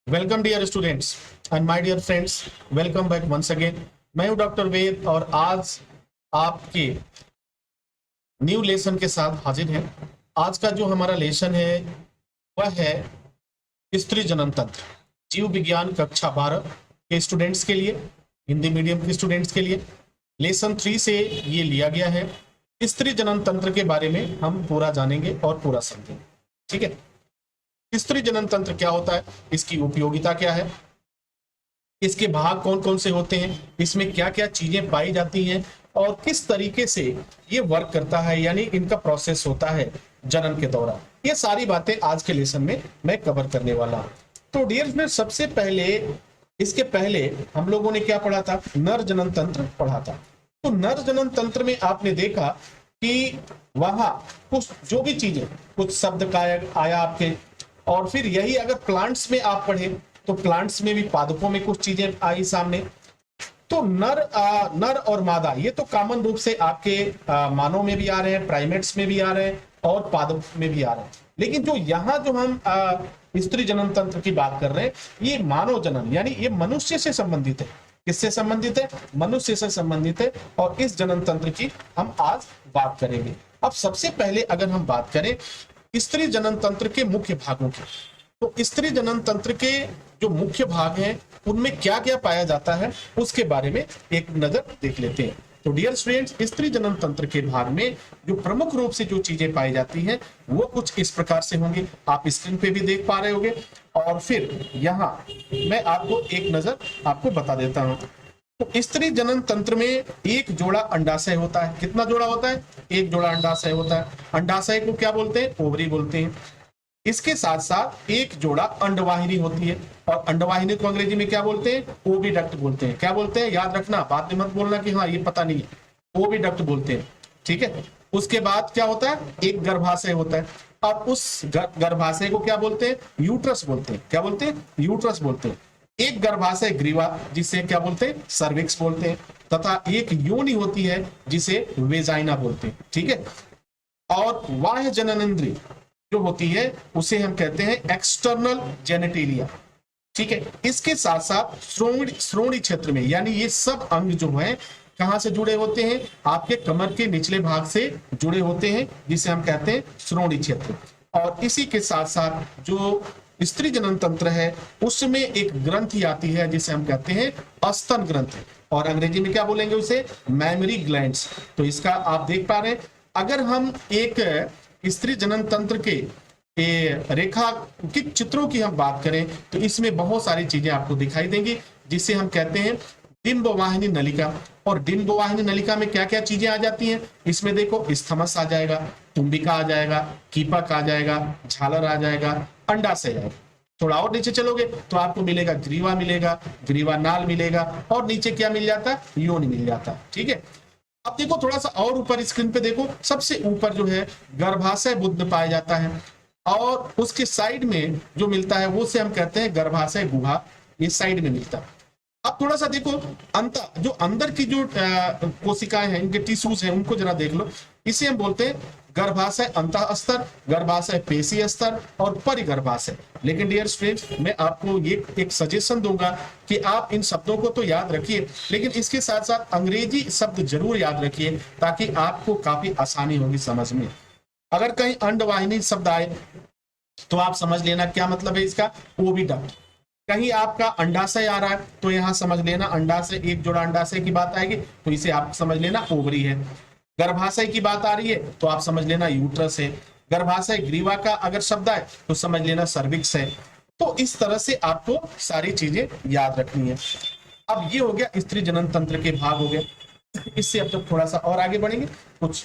Welcome dear students and my dear friends, welcome back once again. मैं हूं doctor वेद और आज आपके न्यू लेसन के साथ हाजिर हैं। आज का जो हमारा लेसन है वह है स्त्री जनन तंत्र, जीव विज्ञान कक्षा 12 के स्टूडेंट्स के लिए, हिंदी मीडियम के स्टूडेंट्स के लिए। लेसन 3 से ये लिया गया है। स्त्री जनन तंत्र के बारे में हम पूरा जानेंगे और पूरा समझेंगे। ठीक है, स्त्री जनन तंत्र क्या होता है, इसकी उपयोगिता क्या है, इसके भाग कौन कौन से होते हैं, इसमें क्या क्या चीजें पाई जाती हैं और किस तरीके से ये वर्क करता है, यानी इनका प्रोसेस होता है जनन के दौरान। ये सारी बातें आज के लेसन में मैं कवर करने वाला हूं। तो डियर में सबसे पहले, इसके पहले हम लोगों ने क्या पढ़ा था, नर जनन तंत्र पढ़ा था। तो नर जनन तंत्र में आपने देखा कि वहां कुछ जो भी चीजें, कुछ शब्द का आया आपके, और फिर यही अगर प्लांट्स में आप पढ़े तो प्लांट्स में भी, पादपों में कुछ चीजें आई सामने। तो नर और मादा ये तो कॉमन रूप से आपके मानव में भी आ रहे हैं, प्राइमेट्स में भी आ रहे हैं और पादप में भी आ रहे हैं। लेकिन जो यहाँ जो हम स्त्री जनन तंत्र की बात कर रहे हैं, ये मानव जनन यानी ये मनुष्य से संबंधित है। किससे संबंधित है? मनुष्य से संबंधित है। और इस जनन तंत्र की हम आज बात करेंगे। अब सबसे पहले अगर हम बात करें स्त्री जनन तंत्र के मुख्य भागों की, तो स्त्री जनन तंत्र के जो मुख्य भाग हैं उनमें क्या क्या पाया जाता है उसके बारे में एक नजर देख लेते हैं। तो डियर स्टूडेंट्स, स्त्री जनन तंत्र के भाग में जो प्रमुख रूप से जो चीजें पाई जाती हैं वो कुछ इस प्रकार से होंगे, आप स्क्रीन पे भी देख पा रहे होंगे। और फिर यहाँ मैं आपको एक नजर आपको बता देता हूँ। तो स्त्री जनन तंत्र में एक जोड़ा अंडाशय होता है। कितना जोड़ा होता है? एक जोड़ा अंडाशय होता है। अंडाशय को क्या बोलते हैं? ओवरी बोलते हैं। इसके साथ साथ एक जोड़ा अंडवाहिनी होती है, और अंडवाहिनी को अंग्रेजी में क्या बोलते हैं? ओविडक्ट बोलते हैं। क्या बोलते हैं? याद रखना, बाद में मत बोलना कि हाँ ये पता नहीं है। ओविडक्ट बोलते हैं। ठीक है। उसके बाद क्या होता है? एक गर्भाशय होता है। अब उस गर्भाशय को क्या बोलते हैं? यूट्रस बोलते हैं। क्या बोलते हैं? यूट्रस बोलते हैं। एक गर्भाशय ग्रीवा, जिसे क्या बोलते हैं? सर्विक्स बोलते हैं। तथा एक योनि होती है जिसे वेजाइना बोलते हैं। ठीक है। और बाह्य जननेंद्रिय जो होती है उसे हम कहते हैं एक्सटर्नल जेनेटेलिया। ठीक है। इसके साथ साथ श्रोणि क्षेत्र में, यानी ये सब अंग जो है कहां से जुड़े होते हैं? आपके कमर के निचले भाग से जुड़े होते हैं, जिसे हम कहते हैं श्रोणि क्षेत्र। और इसी के साथ साथ जो स्त्री जनन तंत्र है उसमें एक ग्रंथि आती है जिसे हम कहते हैं स्तन ग्रंथि, और अंग्रेजी में क्या बोलेंगे उसे? Memory glands. तो इसका आप देख पा रहे हैं, अगर हम एक स्त्री जनन तंत्र के रेखा की चित्रों की हम बात करें तो इसमें बहुत सारी चीजें आपको दिखाई देंगी, जिसे हम कहते हैं डिंब वाहिनी नलिका। और डिंब वाहिनी नलिका में क्या क्या चीजें आ जाती हैं? इसमें देखो, स्थमस आ जाएगा, तुम्बिका आ जाएगा, कीपक आ जाएगा, झालर आ जाएगा, अंडाशय आएगा। थोड़ा और नीचे चलोगे तो आपको मिलेगा ग्रीवा, मिलेगा ग्रीवा नाल मिलेगा, और नीचे क्या मिल जाता है? योनि मिल जाता है। ठीक है। अब देखो थोड़ा सा और ऊपर स्क्रीन पे देखो, सबसे ऊपर जो है गर्भाशय बुद्ध पाया जाता है, और उसके साइड में जो मिलता है वो से हम कहते हैं गर्भाशय गुहा। ये साइड में मिलता है। अब थोड़ा सा देखो जो अंदर की जो कोशिकाएं हैं, इनके टिश्यूज हैं, उनको जरा देख लो। इसे हम बोलते हैं गर्भाशय अंतः स्तर, गर्भाशय पेशी स्तर और परिगर्भाशय। लेकिन डियर स्टूडेंट्स, मैं आपको ये एक सजेशन दूंगा कि आप इन शब्दों को तो याद रखिए, लेकिन इसके साथ साथ अंग्रेजी शब्द जरूर याद रखिए, ताकि आपको काफी आसानी होगी समझ में। अगर कहीं अंडवाहिनी शब्द आए तो आप समझ लेना क्या मतलब है इसका? ओविडक्ट। कहीं आपका अंडाशय आ रहा है तो यहां समझ लेना अंडाशय, एक जोड़ा अंडाशय की बात आएगी तो इसे आप समझ लेना ओवरी है। गर्भाशय की बात आ रही है तो आप समझ लेना यूट्रस है। गर्भाशय ग्रीवा का अगर शब्द आए तो समझ लेना सर्विक्स है। तो इस तरह से आपको सारी चीजें याद रखनी है। अब ये हो गया स्त्री जनन तंत्र के भाग हो गए। इससे अब जब थोड़ा सा और आगे बढ़ेंगे कुछ,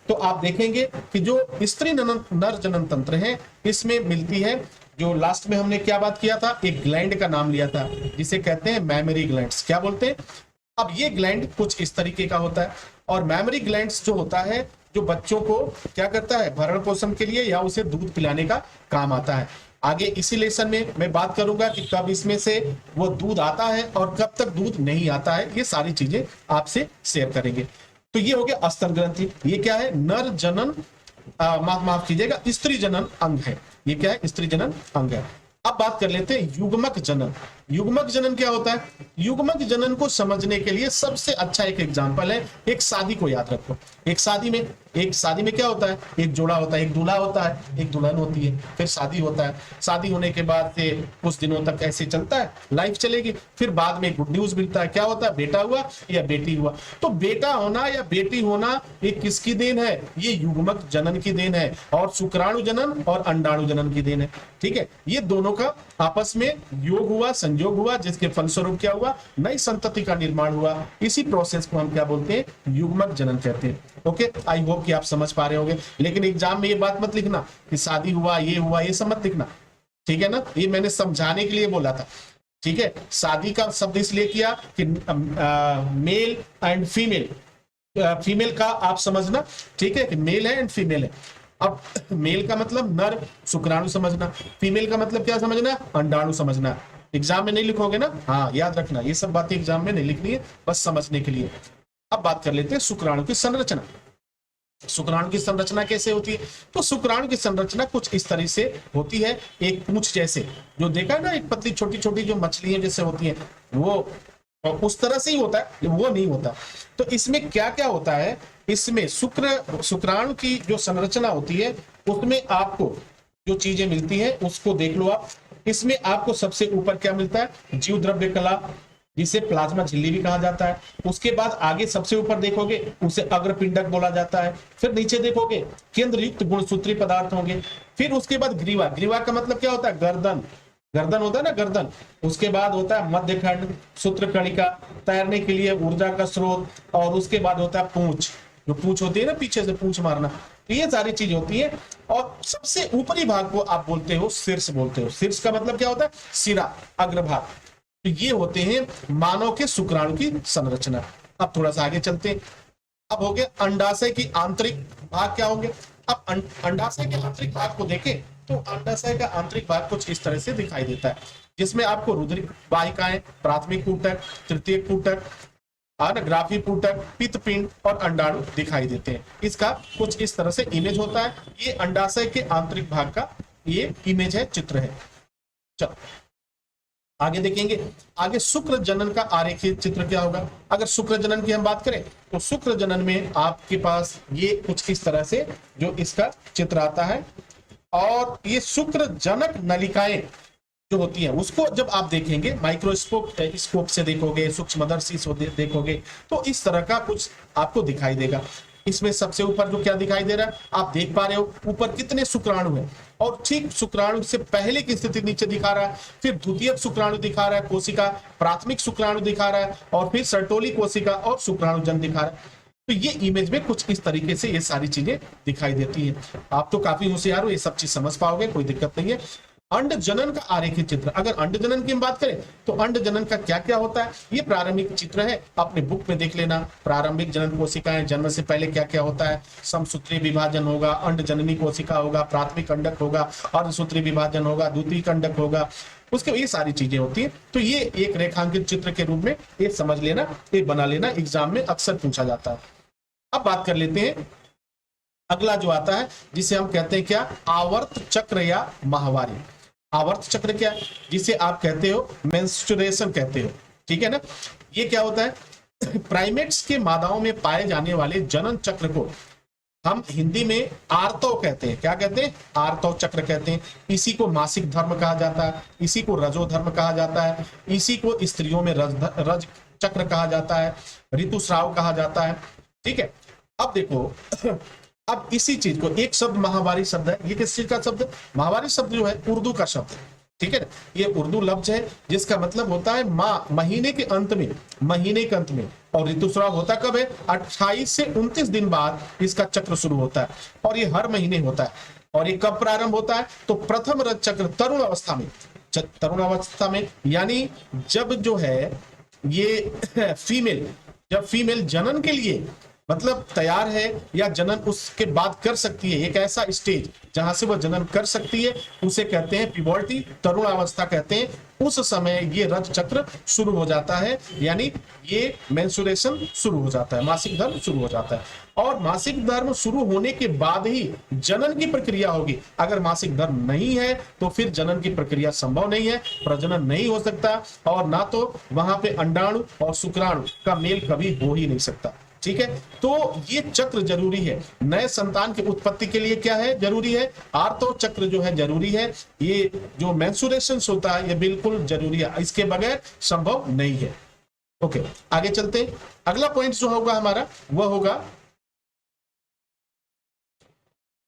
तो आप देखेंगे कि जो स्त्री नर जनन तंत्र है इसमें मिलती है, जो लास्ट में हमने क्या बात किया था, एक ग्लैंड का नाम लिया था जिसे कहते हैं मैमरी ग्लैंड्स। क्या बोलते हैं? अब ये ग्लैंड कुछ इस तरीके का होता है, और मैमरी ग्लैंड्स जो होता है जो बच्चों को क्या करता है? भरण पोषण के लिए या उसे दूध पिलाने का काम आता है। आगे इसी लेसन में मैं बात करूंगा कि कब इसमें से वो दूध आता है और कब तक दूध नहीं आता है, ये सारी चीजें आपसे शेयर करेंगे। तो ये हो गया स्तन ग्रंथि। ये क्या है? नर जनन माफ कीजिएगा, स्त्री जनन अंग है। ये क्या है? स्त्री जनन अंग है। अब बात कर लेते हैं युग्मक जनन। युग्मक जनन क्या होता है? युग्मक जनन को समझने के लिए सबसे अच्छा एक एग्जांपल है, एक शादी को याद रखो। एक शादी में क्या होता है? एक जोड़ा होता है, एक दूल्हा होता है, एक दुल्हन होती है, फिर शादी होता है। शादी होने के बाद से कुछ दिनों तक ऐसे चलता है, लाइफ चलेगी, फिर बाद में गुड न्यूज मिलता है, क्या होता है? बेटा हुआ या बेटी हुआ। तो बेटा होना या बेटी होना ये किसकी देन है? ये युग्मक जनन की देन है, और शुक्राणु जनन और अंडाणु जनन की देन है। ठीक है, ये दोनों का आपस में योग हुआ, संयोग हुआ, जिसके फलस्वरूप क्या हुआ? नई संतति का निर्माण हुआ। इसी प्रोसेस को हम क्या बोलते हैं? युग्मक जनन कहते हैं। ओके, आई होप कि आप समझ पा रहे होंगे। लेकिन एग्जाम में ये बात मत लिखना कि शादी हुआ, ये सब मत लिखना, ठीक है ना? ये मैंने समझाने के लिए बोला था। ठीक है, शादी का शब्द इसलिए किया कि मेल एंड फीमेल, फीमेल का आप समझना, ठीक है, कि मेल है एंड फीमेल है। अब मेल का मतलब नर शुक्राणु समझना, फीमेल का मतलब क्या समझना? अंडाणु समझना। एग्जाम में नहीं लिखोगे ना, हाँ याद रखना, ये सब बातें एग्जाम में नहीं लिखनी है, बस समझने के लिए। अब बात कर लेते हैं शुक्राणु की संरचना। शुक्राणु की संरचना कैसे होती है? तो शुक्राणु की संरचना कुछ इस तरह से होती है, एक पूंछ जैसे, जो देखा है ना, एक पतली छोटी छोटी जो मछलियां जैसे होती हैं, वो उस तरह से ही होता है, वो नहीं होता। तो इसमें क्या क्या होता है? इसमें शुक्राणु की जो संरचना होती है, उसमें आपको जो चीजें मिलती है उसको देख लो आप। इसमें आपको सबसे ऊपर क्या मिलता है? जीव द्रव्य कला, जिसे प्लाज्मा झिल्ली भी कहा जाता है। उसके बाद आगे सबसे ऊपर देखोगे, उसे अग्रपिंडक बोला जाता है। फिर नीचे देखोगे, केंद्रयुक्त गुणसूत्री पदार्थ होंगे। फिर उसके बाद ग्रीवा, ग्रीवा का मतलब क्या होता है? गर्दन, गर्दन होता है ना, गर्दन। उसके बाद होता है मध्यखंड, सूत्रकणिका, तैरने के लिए ऊर्जा का स्रोत, और उसके बाद होता है पूंछ, जो पूंछ होती है ना, पीछे से पूंछ मारना। तो ये सारी चीज होती है। और सबसे ऊपरी भाग को आप बोलते हो शीर्ष बोलते हो। शीर्ष का मतलब क्या होता है? सिरा, अग्रभाग। तो ये होते हैं मानव के शुक्राणु की संरचना। अब थोड़ा सा आगे चलते हैं। अब हो गया अंडाशय की आंतरिक भाग क्या होंगे। अब अंडाशय के आंतरिक भाग को देखें तो अंडाशय का आंतरिक भाग कुछ इस तरह से दिखाई देता है, जिसमें आपको रुधिर वाहिकाएं, प्राथमिक ऊतक, तृतीयक ऊतक, ग्राफी ऊतक, पित्तपिंड और अंडाणु दिखाई देते हैं। इसका कुछ इस तरह से इमेज होता है। ये अंडाशय के आंतरिक भाग का ये इमेज है, चित्र है। चलो आगे देखेंगे। आगे शुक्र जनन का आरेखीय चित्र क्या होगा। अगर शुक्र जनन की हम बात करें तो शुक्र जनन में आपके पास ये कुछ इस तरह से जो इसका चित्र आता है। और ये शुक्र जनक नलिकाएं जो होती हैं, उसको जब आप देखेंगे माइक्रोस्कोप से देखोगे, सूक्ष्मदर्शी से देखोगे, तो इस तरह का कुछ आपको दिखाई देगा। इसमें सबसे ऊपर जो क्या दिखाई दे रहा है, आप देख पा रहे हो ऊपर कितने शुक्राणु हैं, और ठीक शुक्राणु से पहले की स्थिति नीचे दिखा रहा है, फिर द्वितीयक शुक्राणु दिखा रहा है, कोशिका, प्राथमिक शुक्राणु दिखा रहा है, और फिर सर्टोली कोशिका और शुक्राणु जन दिखा रहा है। तो ये इमेज में कुछ इस तरीके से ये सारी चीजें दिखाई देती हैं। आप तो काफी होशियार हो, ये सब चीज समझ पाओगे, कोई दिक्कत नहीं है। अंड जनन का आरेखीय चित्र, अगर अंड जनन की हम बात करें तो अंड जनन का क्या क्या होता है, ये प्रारंभिक चित्र है, अपने बुक में देख लेना। प्रारंभिक जनन कोशिकाएं, जन्म से पहले क्या क्या होता है, समसूत्री विभाजन होगा, अंड जननी कोशिका होगा, प्राथमिक अंडक होगा, अर्धसूत्री विभाजन होगा, द्वितीयक अंडक होगा, उसके ये सारी चीजें होती हैं। तो ये एक रेखांकित चित्र के रूप में ये समझ लेना, ये बना लेना, एग्जाम में अक्सर पूछा जाता है। अब बात कर लेते हैं अगला जो आता है, जिसे हम कहते हैं क्या, आवर्त चक्र या माहवारी। आवर्त चक्र क्या है, जिसे आप कहते हो मेंस्ट्रुएशन कहते हो, ठीक है ना। ये क्या होता है, प्राइमेट्स के मादाओं में पाए जाने वाले जनन चक्र को हम हिंदी में आर्तव कहते हैं। क्या कहते हैं? आर्तव चक्र कहते हैं। इसी को मासिक धर्म कहा जाता है, इसी को रजो धर्म कहा जाता है, इसी को स्त्रियों में रज चक्र कहा जाता है, ऋतुस्राव कहा जाता है, ठीक है। अब देखो, अब इसी चीज को, एक शब्द माहवारी शब्द है, ये किस चीज का शब्द है? माहवारी शब्द जो है उर्दू का शब्द है, ठीक है ना। ये उर्दू लफ्ज है जिसका मतलब होता है माह, महीने के अंत में, महीने के अंत में। और ऋतुस्राव होता कब है? 28 से 29 दिन बाद इसका चक्र शुरू होता है, और ये हर महीने होता है। और ये कब प्रारंभ होता है? तो प्रथम रज चक्र तरुण अवस्था में, तरुण अवस्था में, यानी जब जो है ये फीमेल, जब फीमेल जनन के लिए, मतलब तैयार है या जनन उसके बाद कर सकती है, एक ऐसा स्टेज जहां से वह जनन कर सकती है, उसे कहते हैं प्यूबर्टी, तरुण अवस्था कहते हैं। उस समय ये रज चक्र शुरू हो जाता है, यानी ये मेंस्ट्रुएशन शुरू हो जाता है, मासिक धर्म शुरू हो जाता है। और मासिक धर्म शुरू होने के बाद ही जनन की प्रक्रिया होगी। अगर मासिक धर्म नहीं है तो फिर जनन की प्रक्रिया संभव नहीं है, प्रजनन नहीं हो सकता, और ना तो वहां पे अंडाणु और शुक्राणु का मेल कभी हो ही नहीं सकता। ठीक है, तो ये चक्र जरूरी है। नए संतान की उत्पत्ति के लिए क्या है जरूरी है, आर्तव चक्र जो है जरूरी है। ये जो मेंस्ट्रुएशन होता है ये बिल्कुल जरूरी है, इसके बगैर संभव नहीं है। ओके, आगे चलते हैं। अगला पॉइंट जो होगा हमारा वह होगा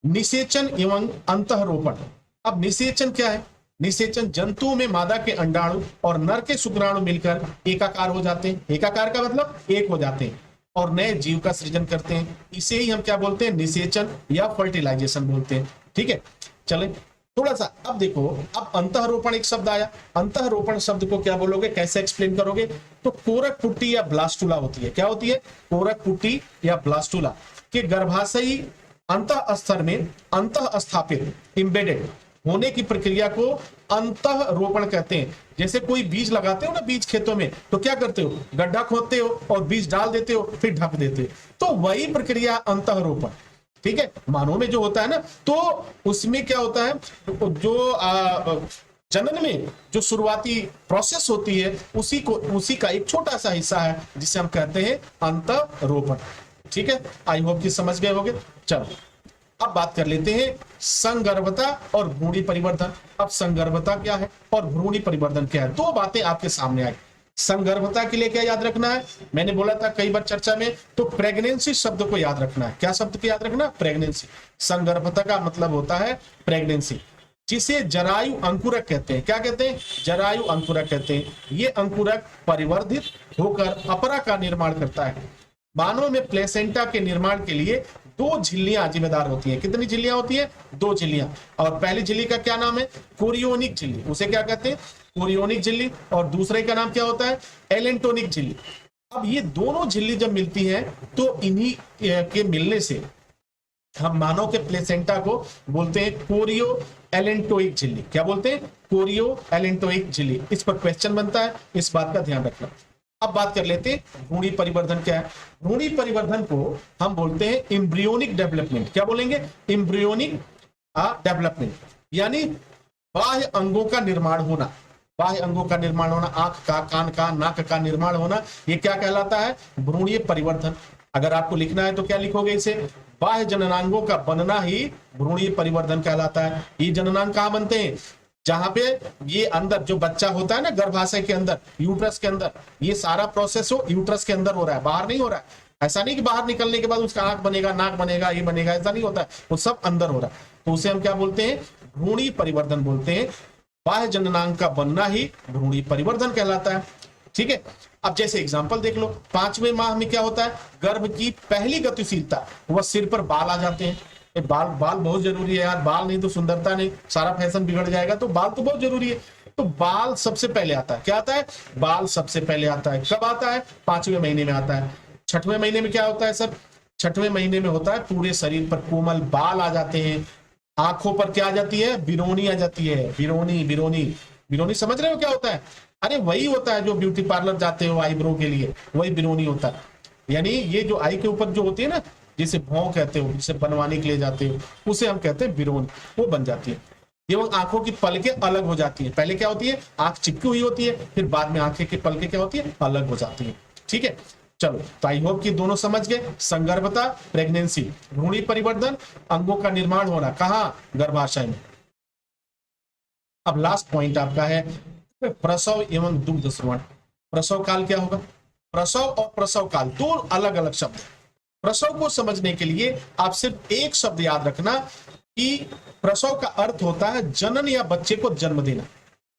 निषेचन एवं अंतःरोपण। अब निषेचन क्या है? निषेचन, जंतुओं में मादा के अंडाणु और नर के शुक्राणु मिलकर एकाकार हो जाते हैं। एकाकार का मतलब एक हो जाते हैं और नए जीव का सृजन करते हैं। इसे ही हम क्या बोलते हैं? निषेचन या फर्टिलाइजेशन बोलते हैं। ठीक है, चले थोड़ा सा अब देखो, अब अंतःरोपण एक शब्द आया। अंतःरोपण शब्द को क्या बोलोगे, कैसे एक्सप्लेन करोगे? तो कोरक पुट्टी या ब्लास्टुला होती है। क्या होती है? कोरक पुट्टी या ब्लास्टुला के गर्भाशयी अंतः स्तर में अंतः स्थापित इम्बेडेड होने की प्रक्रिया को अंतःरोपण कहते हैं। जैसे कोई बीज लगाते हो ना बीज खेतों में, तो क्या करते हो? गड्ढा खोदते हो और बीज डाल देते हो, फिर ढक देते हो, तो वही प्रक्रिया अंतःरोपण। ठीक है, मानव में जो होता है ना, तो उसमें क्या होता है, जो जनन में जो शुरुआती प्रोसेस होती है उसी का एक छोटा सा हिस्सा है जिसे हम कहते हैं अंतःरोपण। ठीक है, आई होप कि समझ गए होंगे। चलो अब बात कर लेते हैं संगर्भता और भ्रूणी परिवर्धन। अब संगर्भता क्या है और भ्रूणी परिवर्धन क्या है, दो बातें आपके सामने आई। संगर्भता के लिए क्या याद रखना है? मैंने बोला था कई बार चर्चा में, तो प्रेगनेंसी शब्द को याद रखना है। क्या शब्द को याद रखना? प्रेगनेंसी। संगर्भता का मतलब होता है प्रेगनेंसी, जिसे जरायु अंकुरक कहते हैं। क्या कहते हैं? जरायु अंकुरक कहते हैं। ये अंकुरक परिवर्धित होकर अपरा का निर्माण करता है। मानव में प्लेसेंटा के निर्माण के लिए दो झिल्लियां जिम्मेदार होती हैं। कितनी झिल्लियां होती है? दो झिल्लियां। और पहली झिल्ली का क्या नाम है? कोरियोनिक झिल्ली, उसे क्या कहते हैं? कोरियोनिक झिल्ली। और दूसरे का नाम क्या होता है? एलेंटोनिक झिल्ली। अब ये दोनों झिल्ली जब मिलती हैं तो इन्हीं के मिलने से हम मानव के प्लेसेंटा को बोलते हैं कोरियो एलेंटोइक झिल्ली। क्या बोलते हैं? कोरियो एलेंटोइक झिल्ली। इस पर क्वेश्चन बनता है, इस बात का ध्यान रखना। अब बात कर लेते हैं भ्रूणी परिवर्धन क्या है। भ्रूणी परिवर्धन को हम बोलते हैं एम्ब्रियोनिक डेवलपमेंट। क्या बोलेंगे? एम्ब्रियोनिक डेवलपमेंट, यानी बाह्य अंगों का निर्माण होना। बाह्य अंगों का निर्माण होना, आंख का, कान का, नाक का निर्माण होना, ये क्या कहलाता है? भ्रूणीय परिवर्धन। अगर आपको लिखना है तो क्या लिखोगे इसे? बाह्य जननांगों का बनना ही भ्रूणीय परिवर्धन कहलाता है। ये जननांग कहाँ बनते हैं? जहां पे ये अंदर जो बच्चा होता है ना, गर्भाशय के अंदर, यूट्रस के अंदर, ये सारा प्रोसेस हो यूट्रस के अंदर हो रहा है, बाहर नहीं हो रहा है। ऐसा नहीं कि बाहर निकलने के बाद उसका आंख बनेगा, नाक बनेगा, ये बनेगा, ऐसा नहीं होता है, वो सब अंदर हो रहा है। तो उसे हम क्या बोलते हैं? भ्रूणी परिवर्धन बोलते हैं। बाह्य जननांग का बनना ही भ्रूणी परिवर्धन कहलाता है। ठीक है, अब जैसे एग्जांपल देख लो, 5वें माह में क्या होता है? गर्भ की पहली गतिशीलता, वह सिर पर बाल आ जाते हैं। बाल बहुत जरूरी है यार, बाल नहीं तो सुंदरता नहीं, सारा फैशन बिगड़ जाएगा, तो बाल तो बहुत जरूरी है। तो बाल सबसे पहले आता है। क्या आता है? बाल सबसे पहले आता है। कब आता है? 5वें महीने में आता है। 6वें महीने में क्या होता है सर? 6वें महीने में होता है पूरे शरीर पर कोमल बाल आ जाते हैं। आंखों पर क्या आ जाती है? बिरोनी आ जाती है। बिरोनी समझ रहे हो क्या होता है? अरे वही होता है जो ब्यूटी पार्लर जाते हो आईब्रो के लिए, वही बिरोनी होता है। यानी ये जो आई के ऊपर जो होती है ना, जिसे भौं कहते हो, जिसे बनवाने के लिए जाते हो, उसे हम कहते हैं बिरोनी, वो बन जाती है। एवं आंखों की पलकें अलग हो जाती है। पहले क्या होती है? आंख चिपकी हुई होती है, फिर बाद में आंखें की पलकें क्या होती है? अलग हो जाती है। ठीक है, चलो तो आई होप कि दोनों समझ गए। संगर्भता, प्रेगनेंसी, भ्रूणी परिवर्धन, अंगों का निर्माण होना, कहाँ? गर्भाशय में। अब लास्ट पॉइंट आपका है प्रसव एवं दुग्ध स्रवण। प्रसव काल क्या होगा? प्रसव और प्रसव काल दो अलग अलग शब्द। प्रसव को समझने के लिए आप सिर्फ एक शब्द याद रखना कि प्रसव का अर्थ होता है जनन या बच्चे को जन्म देना।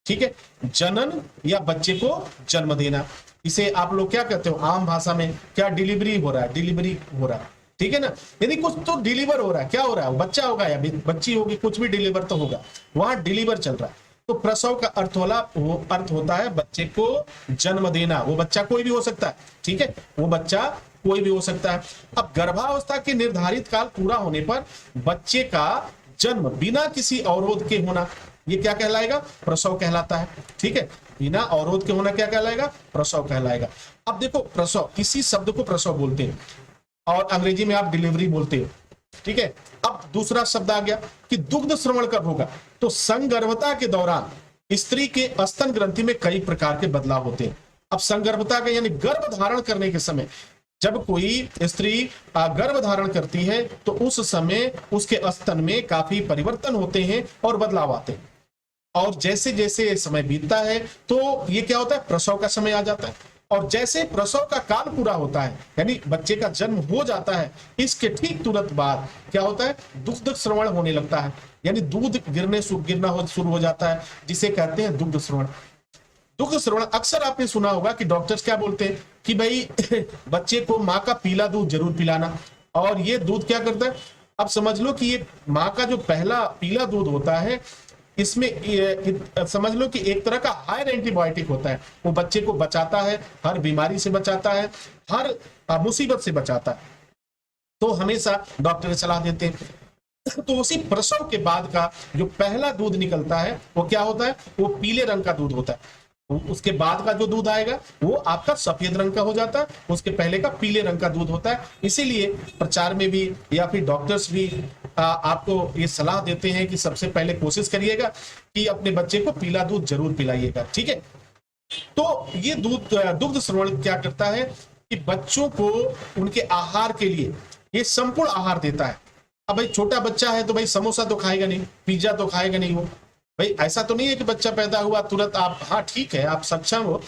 ठीक है, जनन या बच्चे को जन्म देना। इसे आप लोग क्या कहते हो आम भाषा में? क्या? डिलीवरी हो रहा है, डिलीवरी हो रहा है। ठीक है ना, यदि कुछ तो डिलीवर हो रहा है, क्या हो रहा है? बच्चा होगा या बच्ची होगी, कुछ भी डिलीवर तो होगा, वहां डिलीवर चल रहा है। तो प्रसव का अर्थ होता है बच्चे को जन्म देना। वो बच्चा कोई भी हो सकता है। ठीक है, वो बच्चा कोई भी हो सकता है। अब गर्भावस्था के निर्धारित काल पूरा होने पर बच्चे का जन्म बिना किसी अवरोध के होना, ये क्या कहलाएगा? प्रसव कहलाता है। ठीक है, बिना अवरोध के होना क्या कहलाएगा? प्रसव कहलाएगा। अब देखो प्रसव, इसी शब्द को प्रसव बोलते हैं और अंग्रेजी में आप डिलीवरी बोलते हो। ठीक है, अब दूसरा शब्द आ गया कि दुग्ध श्रवण कब होगा? तो संगर्भता के दौरान स्त्री के स्तन ग्रंथि में कई प्रकार के बदलाव होते हैं। अब संगर्भता का यानी गर्भ धारण करने के समय, जब कोई स्त्री गर्भ धारण करती है तो उस समय उसके स्तन में काफी परिवर्तन होते हैं और बदलाव आते हैं। और जैसे जैसे समय बीतता है तो ये क्या होता है? प्रसव का समय आ जाता है। और जैसे प्रसव का काल पूरा होता है, यानी बच्चे का जन्म हो जाता है, इसके ठीक तुरंत बाद क्या होता है? दुग्ध श्रवण होने लगता है, यानी दूध गिरना शुरू हो जाता है, जिसे कहते हैं दुग्ध श्रवण। दुग्ध श्रवण अक्सर आपने सुना होगा कि डॉक्टर्स क्या बोलते हैं कि भाई बच्चे को माँ का पीला दूध जरूर पिलाना। और ये दूध क्या करता है? अब समझ लो कि ये माँ का जो पहला पीला दूध होता है, इसमें समझ लो कि एक तरह का हायर एंटीबायोटिक होता है। वो बच्चे को बचाता है, हर बीमारी से बचाता है, हर मुसीबत से बचाता है। तो हमेशा डॉक्टर सलाह देते हैं। तो उसी प्रसव के बाद का जो पहला दूध निकलता है वो क्या होता है? वो पीले रंग का दूध होता है। उसके बाद का जो दूध आएगा वो आपका सफेद रंग का हो जाता है, उसके पहले का पीले रंग का दूध होता है। इसीलिए प्रचार में भी या फिर डॉक्टर्स भी आपको ये सलाह देते हैं कि सबसे पहले कोशिश करिएगा कि अपने बच्चे को पीला दूध जरूर पिलाइएगा। ठीक है, तो ये दुग्ध श्रवण क्या करता है कि बच्चों को उनके आहार के लिए ये संपूर्ण आहार देता है। अब भाई छोटा बच्चा है तो भाई समोसा तो खाएगा नहीं, पिज्जा तो खाएगा नहीं। वो भाई ऐसा तो नहीं है कि बच्चा पैदा हुआ तुरंत आप, हाँ ठीक है आप सक्षम हो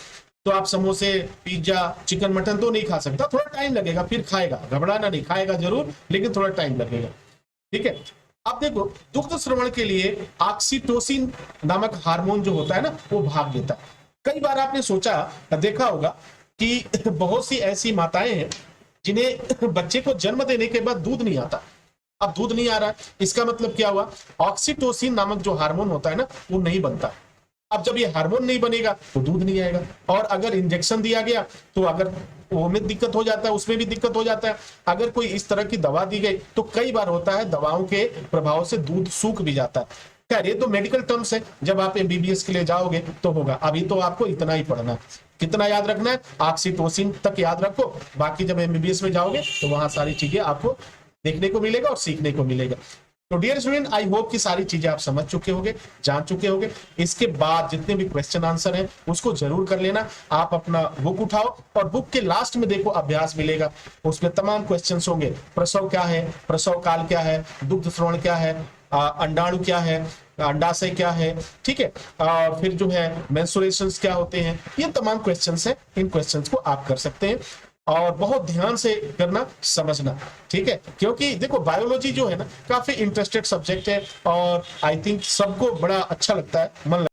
तो आप समोसे, पिज्जा, चिकन, मटन तो नहीं खा सकता, थोड़ा टाइम लगेगा, फिर खाएगा। घबराना नहीं, खाएगा जरूर लेकिन थोड़ा टाइम लगेगा। ठीक है, अब देखो दुग्ध श्रवण के लिए ऑक्सीटोसिन नामक हार्मोन जो होता है ना, वो भाग देता है। कई बार आपने देखा होगा कि बहुत सी ऐसी माताएं हैं जिन्हें बच्चे को जन्म देने के बाद दूध नहीं आता। अब दूध नहीं आ रहा है, इसका मतलब क्या हुआ? ऑक्सीटोसिन नामक जो हार्मोन होता है ना, वो नहीं बनता। अब जब ये हार्मोन नहीं बनेगा तो दूध नहीं आएगा। और अगर इंजेक्शन दिया गया तो अगर वो में दिक्कत हो जाता है, उसमें भी दिक्कत हो जाता है। अगर कोई इस तरह की दवा दी गई तो कई बार होता है दवाओं के प्रभाव से दूध सूख भी जाता है। खैर ये तो मेडिकल टर्म्स है, जब आप एमबीबीएस के लिए जाओगे तो होगा। अभी तो आपको इतना ही पढ़ना है। कितना याद रखना है? ऑक्सीटोसिन तक याद रखो, बाकी जब एमबीबीएस में जाओगे तो वहां सारी चीजें आपको देखने को मिलेगा और सीखने को मिलेगा। तो डियर स्टूडेंट, आई होप कि सारी चीजें आप समझ चुके होंगे, जान चुके होंगे। इसके बाद जितने भी क्वेश्चन आंसर हैं उसको जरूर कर लेना। आप अपना बुक उठाओ और बुक के लास्ट में देखो अभ्यास मिलेगा, उसमें तमाम क्वेश्चंस होंगे। प्रसव क्या है, प्रसव काल क्या है, दुग्ध श्रवण क्या है, अंडाणु क्या है, अंडाशय क्या है, ठीक है, फिर जो है मेंस्ट्रुएशंस क्या होते हैं, ये तमाम क्वेश्चंस हैं। इन क्वेश्चंस को आप कर सकते हैं और बहुत ध्यान से करना, समझना। ठीक है, क्योंकि देखो बायोलॉजी जो है ना काफी इंटरेस्टेड सब्जेक्ट है और आई थिंक सबको बड़ा अच्छा लगता है, मन